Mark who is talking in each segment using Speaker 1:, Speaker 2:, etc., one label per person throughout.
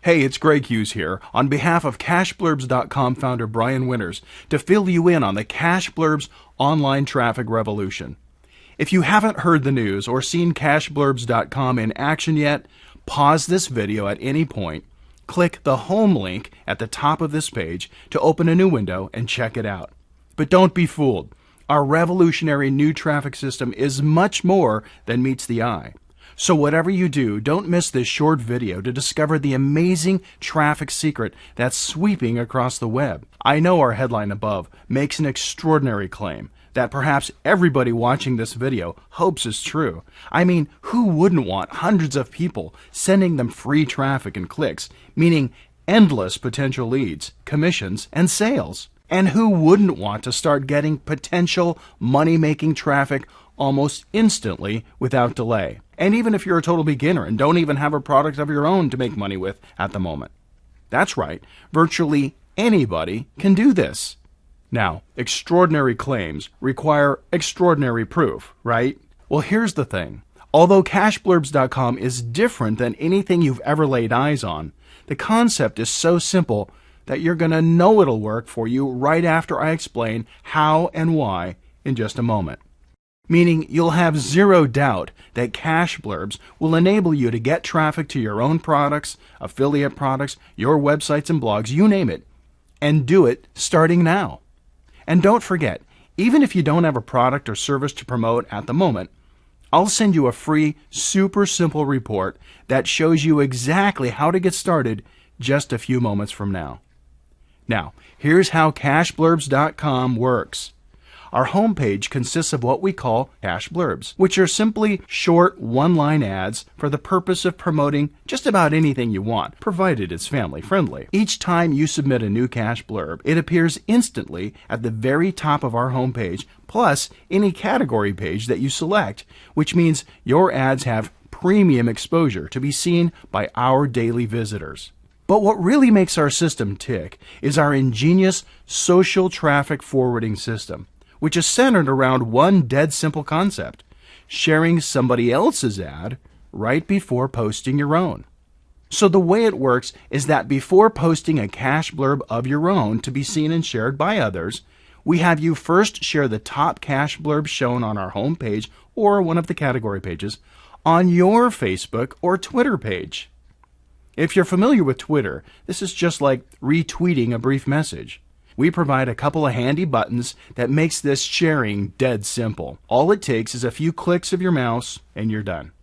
Speaker 1: Hey, it's Greg Hughes here, on behalf of CashBlurbs.com founder Brian Winters, to fill you in on the CashBlurbs online traffic revolution. If you haven't heard the news or seen CashBlurbs.com in action yet, pause this video at any point, click the home link at the top of this page to open a new window and check it out. But don't be fooled. Our revolutionary new traffic system is much more than meets the eye. So whatever you do, don't miss this short video to discover the amazing traffic secret that's sweeping across the web. I know our headline above makes an extraordinary claim that perhaps everybody watching this video hopes is true. I mean, who wouldn't want hundreds of people sending them free traffic and clicks, meaning endless potential leads, commissions, and sales? And who wouldn't want to start getting potential money-making traffic almost instantly without delay? And even if you're a total beginner and don't even have a product of your own to make money with at the moment. That's right, virtually anybody can do this. Now, extraordinary claims require extraordinary proof, right? Well, here's the thing. Although CashBlurbs.com is different than anything you've ever laid eyes on, the concept is so simple that you're going to know it'll work for you right after I explain how and why in just a moment. Meaning you'll have zero doubt that CashBlurbs will enable you to get traffic to your own products, affiliate products, your websites and blogs, you name it, and do it starting now. And don't forget, even if you don't have a product or service to promote at the moment, I'll send you a free, super simple report that shows you exactly how to get started just a few moments from now. Now, here's how CashBlurbs.com works. Our homepage consists of what we call Cash Blurbs, which are simply short one-line ads for the purpose of promoting just about anything you want, provided it's family friendly. Each time you submit a new Cash Blurb, it appears instantly at the very top of our homepage, plus any category page that you select, which means your ads have premium exposure to be seen by our daily visitors. But what really makes our system tick is our ingenious social traffic forwarding system, which is centered around one dead simple concept: sharing somebody else's ad right before posting your own. So the way it works is that before posting a Cash Blurb of your own to be seen and shared by others, we have you first share the top Cash Blurb shown on our home page or one of the category pages on your Facebook or Twitter page. If you're familiar with Twitter, this is just like retweeting a brief message. We provide a couple of handy buttons that makes this sharing dead simple. All it takes is a few clicks of your mouse and you're done.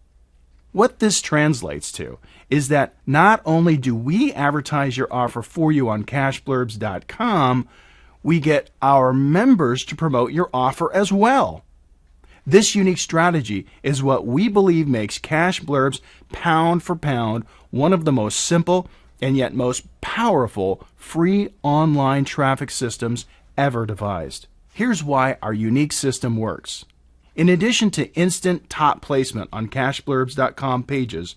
Speaker 1: What this translates to is that not only do we advertise your offer for you on CashBlurbs.com, we get our members to promote your offer as well. This unique strategy is what we believe makes Cash Blurbs pound for pound one of the most simple and yet most powerful free online traffic systems ever devised. Here's why our unique system works. In addition to instant top placement on CashBlurbs.com pages,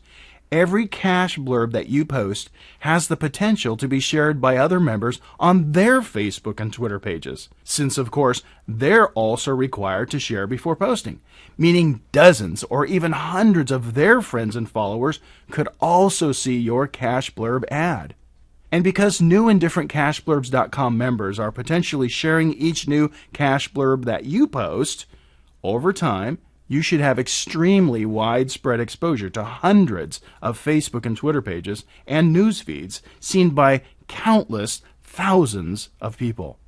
Speaker 1: every Cash Blurb that you post has the potential to be shared by other members on their Facebook and Twitter pages, since of course they're also required to share before posting, meaning dozens or even hundreds of their friends and followers could also see your Cash Blurb ad. And because new and different CashBlurbs.com members are potentially sharing each new Cash Blurb that you post, over time, you should have extremely widespread exposure to hundreds of Facebook and Twitter pages and news feeds seen by countless thousands of people.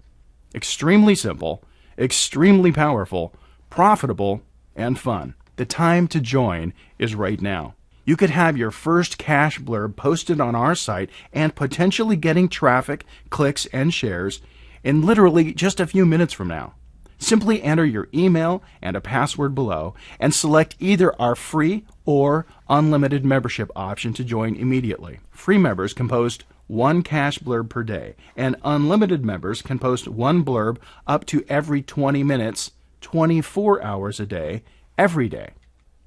Speaker 1: Extremely simple, extremely powerful, profitable, and fun. The time to join is right now. You could have your first Cash Blurb posted on our site and potentially getting traffic, clicks, and shares in literally just a few minutes from now. Simply enter your email and a password below and select either our free or unlimited membership option to join immediately. Free members can post one Cash Blurb per day, and unlimited members can post one blurb up to every 20 minutes, 24 hours a day, every day.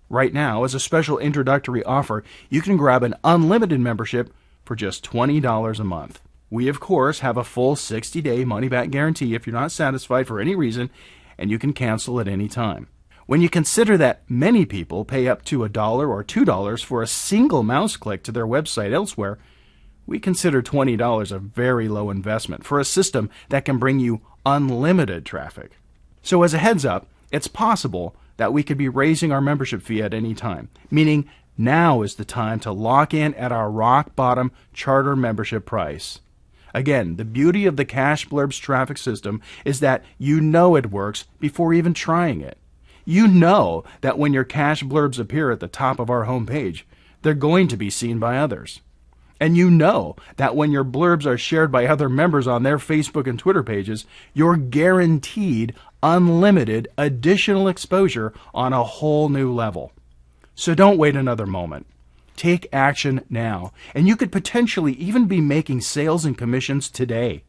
Speaker 1: Right now, as a special introductory offer, you can grab an unlimited membership for just $20 a month. We, of course, have a full 60-day money-back guarantee if you're not satisfied for any reason, and you can cancel at any time. When you consider that many people pay up to $1 or $2 for a single mouse click to their website elsewhere, We consider $20 a very low investment for a system that can bring you unlimited traffic. So as a heads up, it's possible that we could be raising our membership fee at any time, meaning now is the time to lock in at our rock bottom charter membership price. Again, the beauty of the Cash Blurbs traffic system is that you know it works before even trying it. You know that when your Cash Blurbs appear at the top of our homepage, they're going to be seen by others. And you know that when your blurbs are shared by other members on their Facebook and Twitter pages, you're guaranteed unlimited additional exposure on a whole new level. So don't wait another moment. Take action now, and you could potentially even be making sales and commissions today.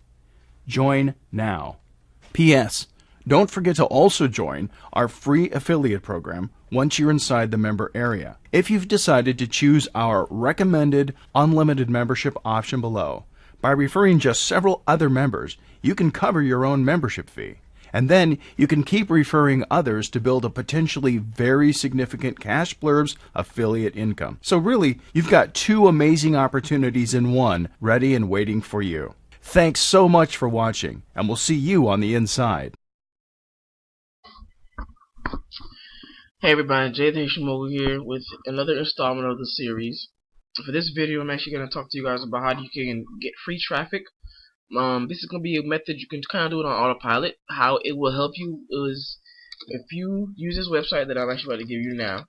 Speaker 1: Join now. P.S. Don't forget to also join our free affiliate program once you're inside the member area. If you've decided to choose our recommended unlimited membership option below, by referring just several other members, you can cover your own membership fee. And then you can keep referring others to build a potentially very significant Cash Blurbs affiliate income. So really, you've got two amazing opportunities in one ready and waiting for you. Thanks so much for watching, and we'll see you on the inside.
Speaker 2: Hey everybody, Jay the Haitian Mogul here with another installment of the series. For this video, I'm actually going to talk to you guys about how you can get free traffic. This is going to be a method you can kind of do it on autopilot. How it will help you is if you use this website that I'm actually about to give you now.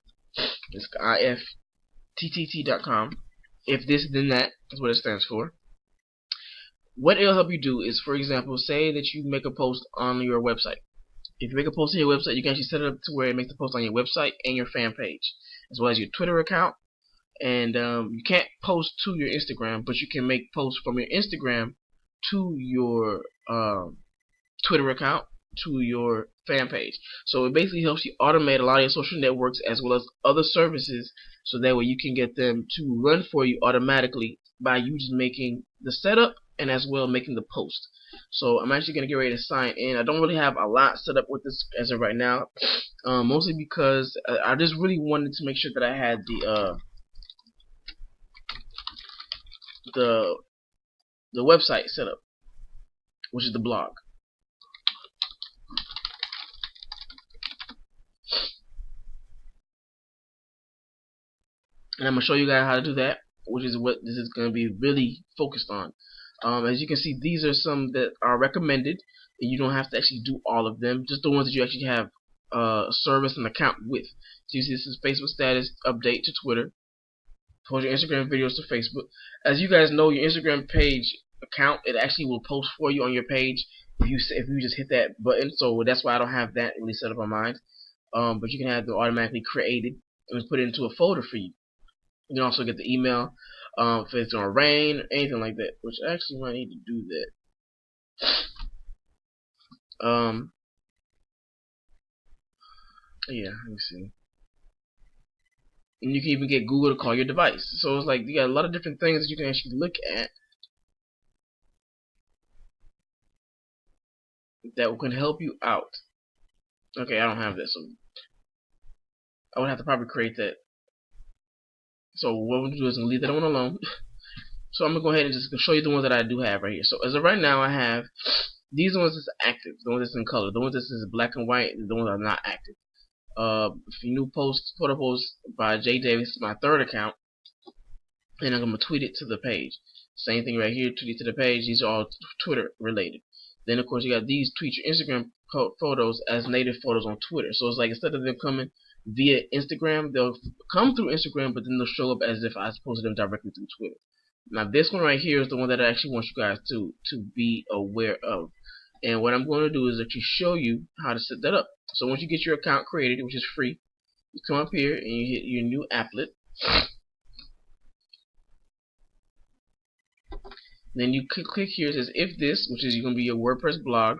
Speaker 2: It's ifttt.com. If this then that is what it stands for. What it'll help you do is, for example, say that you make a post on your website. If you make a post on your website, you can actually set it up to where it makes the post on your website and your fan page, as well as your Twitter account. And you can't post to your Instagram, but you can make posts from your Instagram to your Twitter account to your fan page. So it basically helps you automate a lot of your social networks as well as other services, so that way you can get them to run for you automatically by you just making the setup and as well making the post. So I'm actually going to get ready to sign in. I don't really have a lot set up with this as of right now, mostly because I just really wanted to make sure that I had the website set up, which is the blog. And I'm going to show you guys how to do that, which is what this is going to be really focused on. As you can see, these are some that are recommended, and you don't have to actually do all of them, just the ones that you actually have service and account with. So you see, this is Facebook status update to Twitter, post your Instagram videos to Facebook. As you guys know, your Instagram page account, it actually will post for you on your page if you just hit that button. So that's why I don't have that really set up on mine. But you can have it automatically created and put it into a folder for you. You can also get the email if it's gonna rain or anything like that, which I actually might need to do that. Yeah, let me see. And you can even get Google to call your device. So it's like you got a lot of different things that you can actually look at that can help you out. Okay, I don't have that, so I would have to probably create that. So what we'll do is leave that one alone. So I'm gonna go ahead and just show you the ones that I do have right here. So as of right now, I have these ones that's active, the ones that's in color, the ones that's black and white, and the ones that are not active. New post, photo post by Jay Davis is my third account, and I'm gonna tweet it to the page. Same thing right here, tweet it to the page. These are all Twitter related. Then of course you got these tweet your Instagram photos as native photos on Twitter. So it's like instead of them coming via Instagram, they'll come through Instagram, but then they'll show up as if I posted them directly through Twitter. Now this one right here is the one that I actually want you guys to be aware of. And what I'm going to do is actually show you how to set that up. So once you get your account created, which is free, you come up here and you hit your new applet. Then you click here, it says if this, which is going to be your WordPress blog.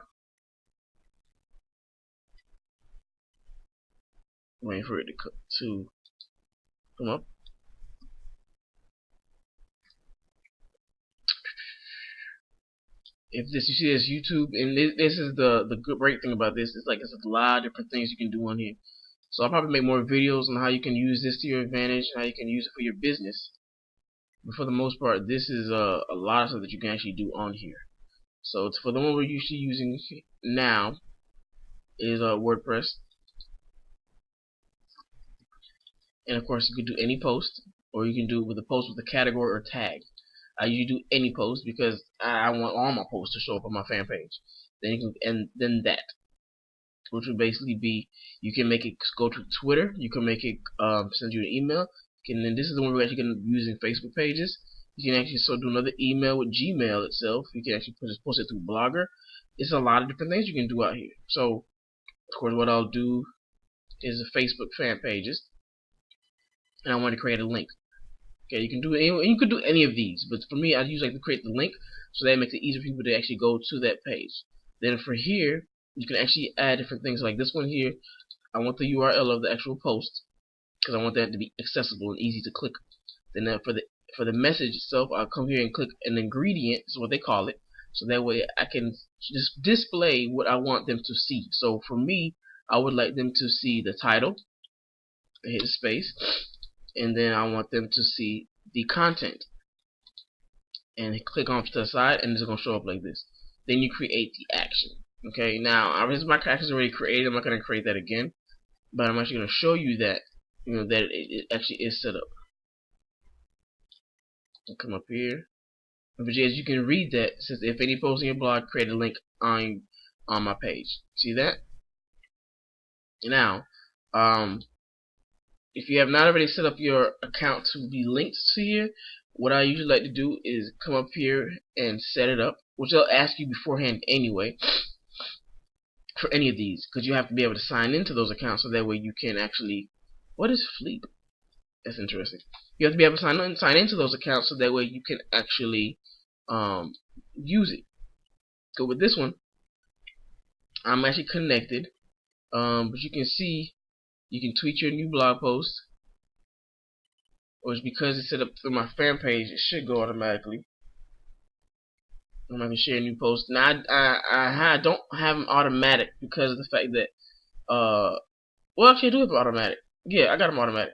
Speaker 2: Waiting for it to come up. If this, you see this YouTube, and this is the great thing about this. It's like it's a lot of different things you can do on here. So I'll probably make more videos on how you can use this to your advantage and how you can use it for your business. But for the most part, this is a lot of stuff that you can actually do on here. So for the one we're usually using now is WordPress, and of course you can do any post, or you can do it with a post with a category or tag. I usually do any post because I want all my posts to show up on my fan page. Then you can, and then that, which would basically be, you can make it go to Twitter, you can make it send you an email, and then this is the one we're actually going to be using Facebook pages. You can actually do another email with Gmail itself. You can actually post it through Blogger. It's a lot of different things you can do out here. So, of course, what I'll do is the Facebook fan pages, and I want to create a link. Okay, you can do any of these, but for me, I usually like to create the link so that makes it easier for people to actually go to that page. Then for here, you can actually add different things like this one here. I want the URL of the actual post because I want that to be accessible and easy to click. Then for the message itself, I'll come here and click an ingredient, is what they call it, so that way I can just display what I want them to see. So for me, I would like them to see the title, hit space, and then I want them to see the content, and click on to the side, and it's going to show up like this. Then you create the action. Okay, now my action is already created. I'm not going to create that again, but I'm actually going to show you that that it actually is set up. I'll come up here, but as you can read that, it says if any post in your blog, create a link on my page. See that? Now, if you have not already set up your account to be linked to here, what I usually like to do is come up here and set it up, which they'll ask you beforehand anyway for any of these, because you have to be able to sign into those accounts so that way you can actually. What is Fleep? That's interesting. You have to be able to sign into those accounts so that way you can actually use it. So with this one, I'm actually connected, but you can see you can tweet your new blog post, which because it's set up through my fan page, it should go automatically. I'm not gonna share a new post. Now I don't have them automatic because of the fact that well, actually I do have them automatic. Yeah, I got them automatic.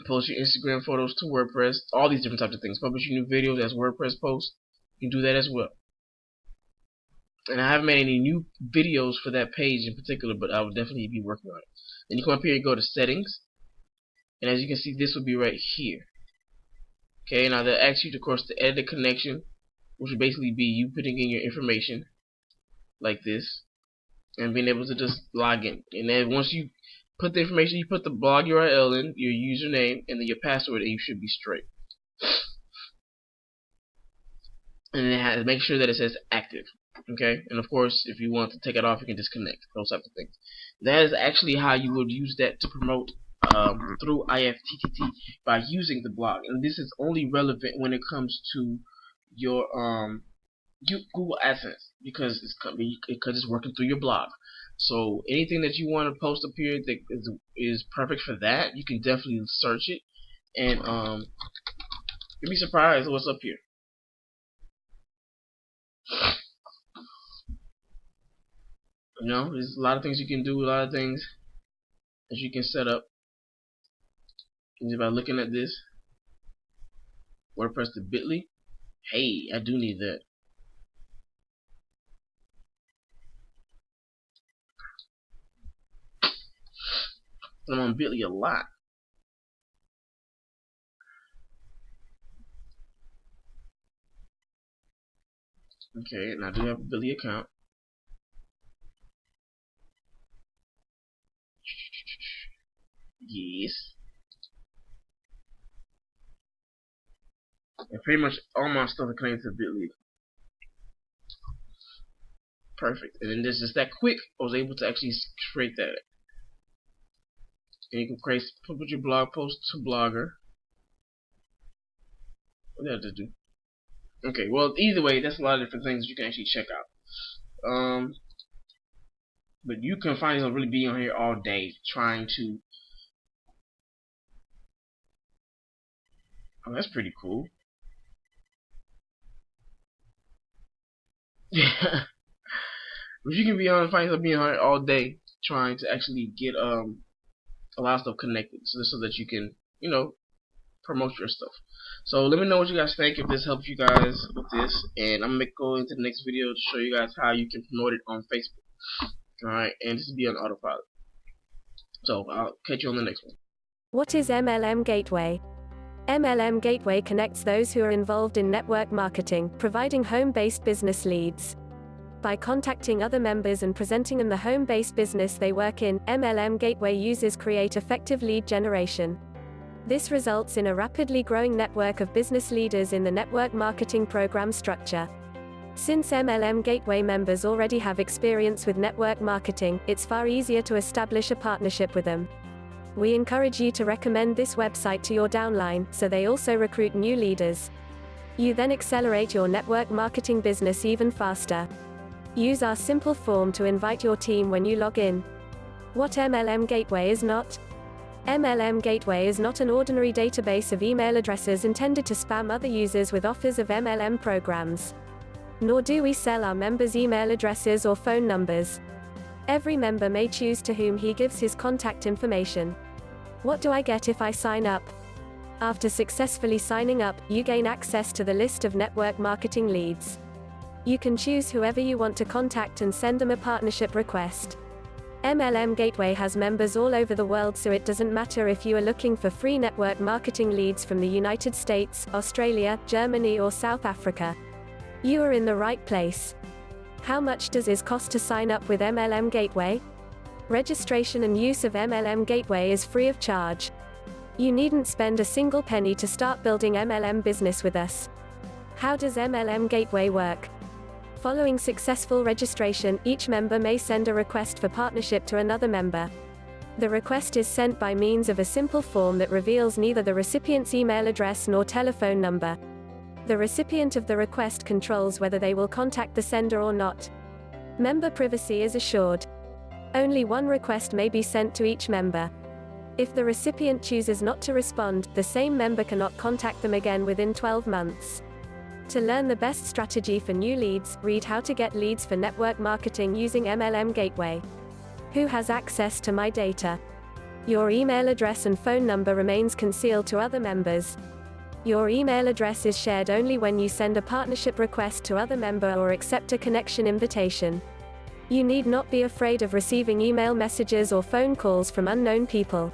Speaker 2: Post your Instagram photos to WordPress, all these different types of things. Publish your new videos as WordPress posts. You can do that as well. And I haven't made any new videos for that page in particular, but I will definitely be working on it. Then you come up here and go to settings, and as you can see, this will be right here. Okay, now they'll ask you, of course, to edit a connection, which would basically be you putting in your information like this and being able to just log in. And then once you put the information, you put the blog URL in, your username, and then your password, and you should be straight. And then make sure that it says active. Okay, and of course, if you want to take it off, you can disconnect. Those types of things. That is actually how you would use that to promote through IFTTT by using the blog. And this is only relevant when it comes to your Google AdSense because it's working through your blog. So anything that you want to post up here that is perfect for that, you can definitely search it, and you'll be surprised what's up here. There's a lot of things you can do, a lot of things that you can set up. And by looking at this, WordPress to Bitly. Hey, I do need that. I'm on Bitly a lot. Okay, and I do have a Bitly account. Yes. And pretty much all my stuff is connected to Bitly. Perfect. And then this is that quick. I was able to actually create that. And you can put your blog post to Blogger. What did I just do? Okay, well, either way, that's a lot of different things you can actually check out. But you can find yourself really being on here all day trying to. Oh, that's pretty cool. Yeah. But you can find yourself being on here all day trying to actually get a lot of stuff connected, so that you can, promote your stuff. So let me know what you guys think, if this helps you guys with this, and I'm gonna go into the next video to show you guys how you can promote it on Facebook. Alright, and this will be on autopilot. So I'll catch you on the next one.
Speaker 3: What is MLM Gateway? MLM Gateway connects those who are involved in network marketing, providing home-based business leads. By contacting other members and presenting them the home-based business they work in, MLM Gateway users create effective lead generation. This results in a rapidly growing network of business leaders in the network marketing program structure. Since MLM Gateway members already have experience with network marketing, it's far easier to establish a partnership with them. We encourage you to recommend this website to your downline, so they also recruit new leaders. You then accelerate your network marketing business even faster. Use our simple form to invite your team when you log in. What MLM Gateway is not? MLM Gateway is not an ordinary database of email addresses intended to spam other users with offers of MLM programs. Nor do we sell our members' email addresses or phone numbers. Every member may choose to whom he gives his contact information. What do I get if I sign up? After successfully signing up, you gain access to the list of network marketing leads. You can choose whoever you want to contact and send them a partnership request. MLM Gateway has members all over the world, so it doesn't matter if you are looking for free network marketing leads from the United States, Australia, Germany or South Africa. You are in the right place. How much does it cost to sign up with MLM Gateway? Registration and use of MLM Gateway is free of charge. You needn't spend a single penny to start building MLM business with us. How does MLM Gateway work? Following successful registration, each member may send a request for partnership to another member. The request is sent by means of a simple form that reveals neither the recipient's email address nor telephone number. The recipient of the request controls whether they will contact the sender or not. Member privacy is assured. Only one request may be sent to each member. If the recipient chooses not to respond, the same member cannot contact them again within 12 months. To learn the best strategy for new leads, read How to Get Leads for Network Marketing Using MLM Gateway. Who has access to my data? Your email address and phone number remains concealed to other members. Your email address is shared only when you send a partnership request to other member or accept a connection invitation. You need not be afraid of receiving email messages or phone calls from unknown people.